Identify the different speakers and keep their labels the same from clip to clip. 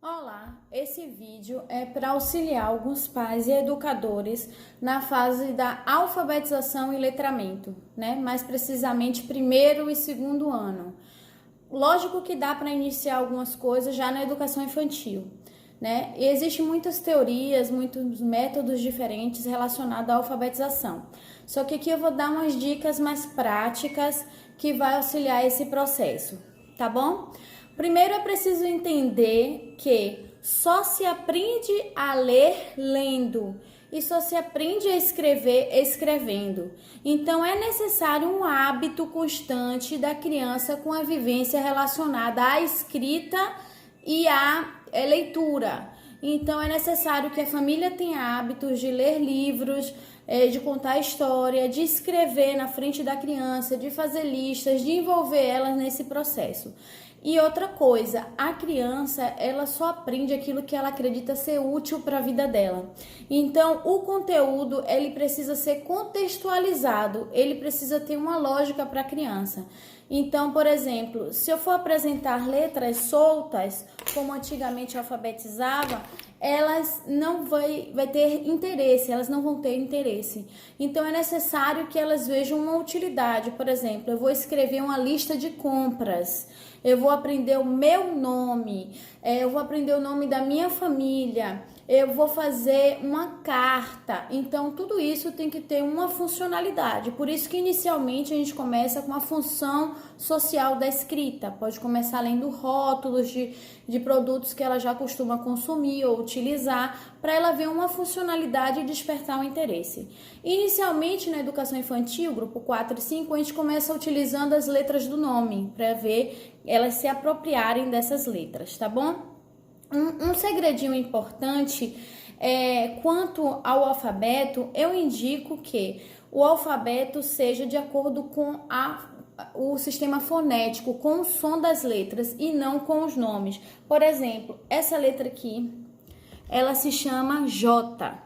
Speaker 1: Olá, esse vídeo é para auxiliar alguns pais e educadores na fase da alfabetização e letramento, né? Mais precisamente primeiro e segundo ano. Lógico que dá para iniciar algumas coisas já na educação infantil, né? E existem muitas teorias, muitos métodos diferentes relacionados à alfabetização. Só que aqui eu vou dar umas dicas mais práticas que vai auxiliar esse processo, tá bom? Primeiro é preciso entender que só se aprende a ler lendo e só se aprende a escrever escrevendo. Então é necessário um hábito constante da criança com a vivência relacionada à escrita e à leitura. Então é necessário que a família tenha hábitos de ler livros, de contar história, de escrever na frente da criança, de fazer listas, de envolver elas nesse processo. E outra coisa, a criança, ela só aprende aquilo que ela acredita ser útil para a vida dela. Então, o conteúdo, ele precisa ser contextualizado, ele precisa ter uma lógica para a criança. Então, por exemplo, se eu for apresentar letras soltas, como antigamente alfabetizava, elas não vai ter interesse, elas não vão ter interesse. Então é necessário que elas vejam uma utilidade. Por exemplo, eu vou escrever uma lista de compras, eu vou aprender o meu nome, eu vou aprender o nome da minha família, eu vou fazer uma carta. Então tudo isso tem que ter uma funcionalidade. Por isso que inicialmente a gente começa com a função social da escrita. Pode começar lendo rótulos de produtos que ela já costuma consumir ou utilizar, para ela ver uma funcionalidade e despertar o interesse. Inicialmente na educação infantil, grupo 4 e 5, a gente começa utilizando as letras do nome, para ver elas se apropriarem dessas letras, tá bom? Um segredinho importante quanto ao alfabeto, eu indico que o alfabeto seja de acordo com o sistema fonético, com o som das letras e não com os nomes. Por exemplo, essa letra aqui, ela se chama J,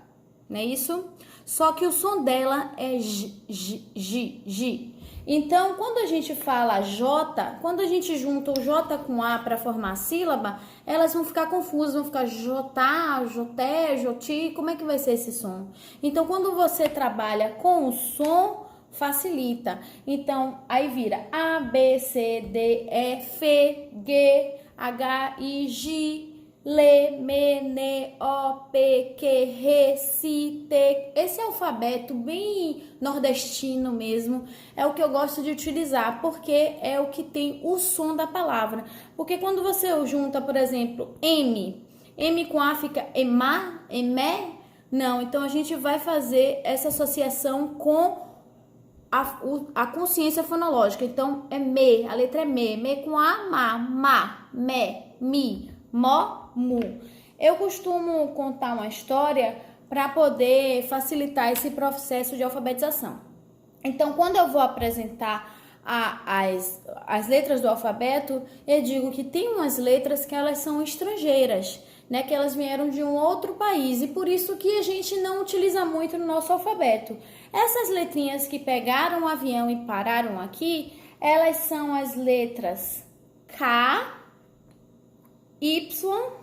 Speaker 1: não é isso? Só que o som dela é G. Então, quando a gente fala J, quando a gente junta o J com A para formar a sílaba, elas vão ficar confusas, vão ficar J, J, J, como é que vai ser esse som? Então, quando você trabalha com o som, facilita. Então, aí vira A, B, C, D, E, F, G, H, I, J, L, M, N, O, P, Q, R, S, T. Esse alfabeto bem nordestino mesmo é o que eu gosto de utilizar, porque é o que tem o som da palavra. Porque quando você junta, por exemplo, M com A fica EMA, EMé? Não, então a gente vai fazer essa associação com a consciência fonológica. Então é me, a letra é me com A, ma, me, mi, mo, mu. Eu costumo contar uma história para poder facilitar esse processo de alfabetização. Então, quando eu vou apresentar as letras do alfabeto, eu digo que tem umas letras que elas são estrangeiras, né, que elas vieram de um outro país e por isso que a gente não utiliza muito no nosso alfabeto. Essas letrinhas que pegaram o avião e pararam aqui, elas são as letras K, Y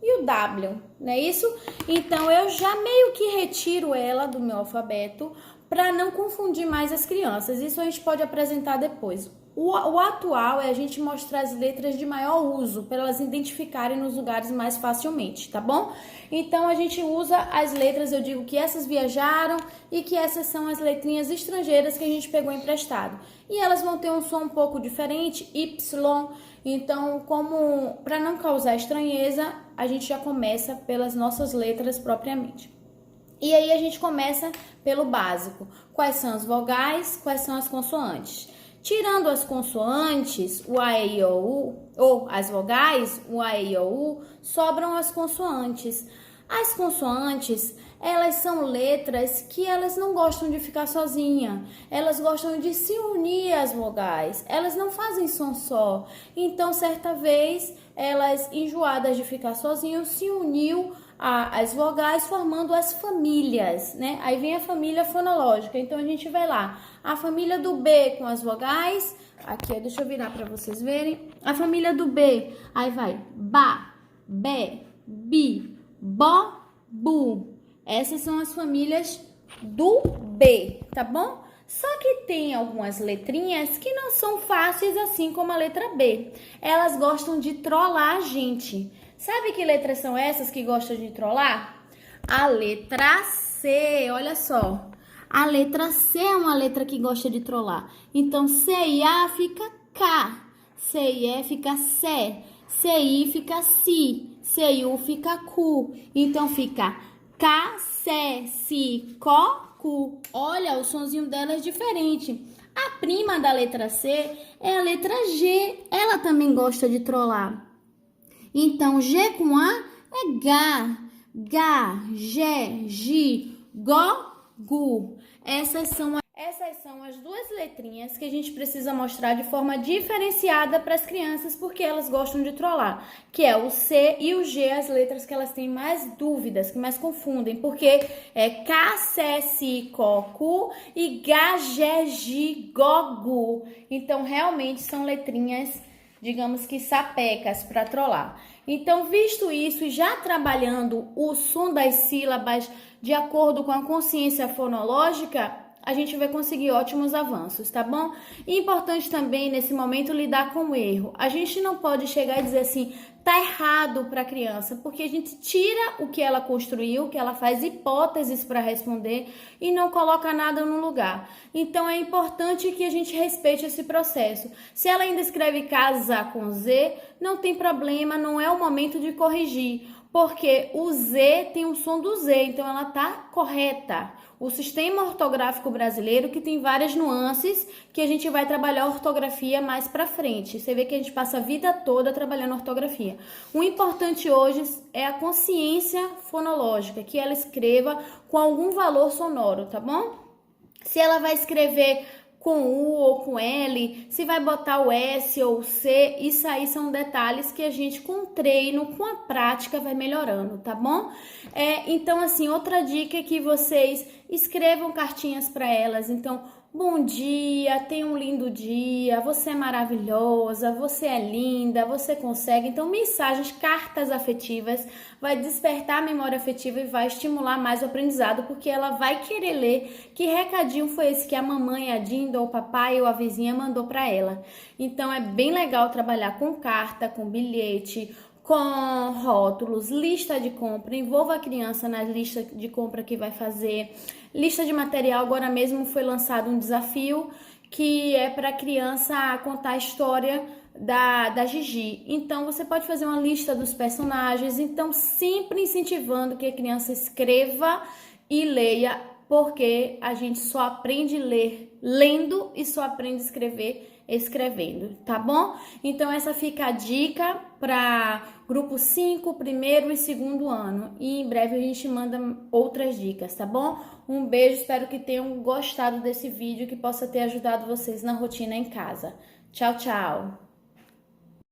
Speaker 1: e o W, não é isso? Então eu já meio que retiro ela do meu alfabeto para não confundir mais as crianças. Isso a gente pode apresentar depois. O atual é a gente mostrar as letras de maior uso, para elas identificarem nos lugares mais facilmente, tá bom? Então a gente usa as letras, eu digo que essas viajaram e que essas são as letrinhas estrangeiras que a gente pegou emprestado. E elas vão ter um som um pouco diferente, Y. Então, como para não causar estranheza, a gente já começa pelas nossas letras propriamente. E aí a gente começa pelo básico. Quais são as vogais, quais são as consoantes? Tirando as consoantes, o A, E, I, O, U, ou as vogais, o A, E, I, O, U, sobram as consoantes. As consoantes, elas são letras que elas não gostam de ficar sozinha. Elas gostam de se unir às vogais. Elas não fazem som só. Então, certa vez, elas, enjoadas de ficar sozinhas, se uniu as vogais formando as famílias, né? Aí vem a família fonológica. Então, a gente vai lá. A família do B com as vogais. Aqui, deixa eu virar para vocês verem. A família do B. Aí vai ba, bé, bi, bó, bu. Essas são as famílias do B, tá bom? Só que tem algumas letrinhas que não são fáceis assim como a letra B. Elas gostam de trollar a gente. Sabe que letras são essas que gostam de trollar? A letra C, olha só. A letra C é uma letra que gosta de trollar. Então, C e A fica K. C e E fica C. C I fica Si. C e U fica Cu. Então, fica K, C, Si, Có, Cu. Olha, o sonzinho dela é diferente. A prima da letra C é a letra G. Ela também gosta de trollar. Então, G com A é Gá. Gá, Gé, Gi, Gó, Gu. Essas são as duas letrinhas que a gente precisa mostrar de forma diferenciada para as crianças, porque elas gostam de trollar, que é o C e o G, as letras que elas têm mais dúvidas, que mais confundem, porque é K, C, Si, Có, Cu e Gá, Gé, Gi, Gó, Gu. Então, realmente são letrinhas, digamos que sapecas para trollar. Então, visto isso e já trabalhando o som das sílabas de acordo com a consciência fonológica, a gente vai conseguir ótimos avanços, tá bom? E importante também, nesse momento, lidar com o erro. A gente não pode chegar e dizer assim, tá errado para a criança, porque a gente tira o que ela construiu, que ela faz hipóteses para responder e não coloca nada no lugar. Então, é importante que a gente respeite esse processo. Se ela ainda escreve casa com Z, não tem problema, não é o momento de corrigir, porque o Z tem o som do Z, então ela tá correta. O sistema ortográfico brasileiro que tem várias nuances que a gente vai trabalhar a ortografia mais pra frente. Você vê que a gente passa a vida toda trabalhando ortografia. O importante hoje é a consciência fonológica, que ela escreva com algum valor sonoro, tá bom? Se ela vai escrever com U ou com L, se vai botar o S ou o C, isso aí são detalhes que a gente com treino, com a prática vai melhorando, tá bom? Então, assim, outra dica é que vocês escrevam cartinhas para elas. Então, bom dia, tenha um lindo dia, você é maravilhosa, você é linda, você consegue. Então, mensagens, cartas afetivas, vai despertar a memória afetiva e vai estimular mais o aprendizado, porque ela vai querer ler que recadinho foi esse que a mamãe, a Dinda, ou o papai ou a vizinha mandou para ela. Então, é bem legal trabalhar com carta, com bilhete, com rótulos, lista de compra, envolva a criança na lista de compra que vai fazer, lista de material. Agora mesmo foi lançado um desafio que é para a criança contar a história da Gigi. Então, você pode fazer uma lista dos personagens, então sempre incentivando que a criança escreva e leia, porque a gente só aprende a ler lendo e só aprende a escrever escrevendo, tá bom? Então, essa fica a dica para grupo 5, primeiro e segundo ano. E em breve a gente manda outras dicas, tá bom? Um beijo, espero que tenham gostado desse vídeo, que possa ter ajudado vocês na rotina em casa. Tchau, tchau!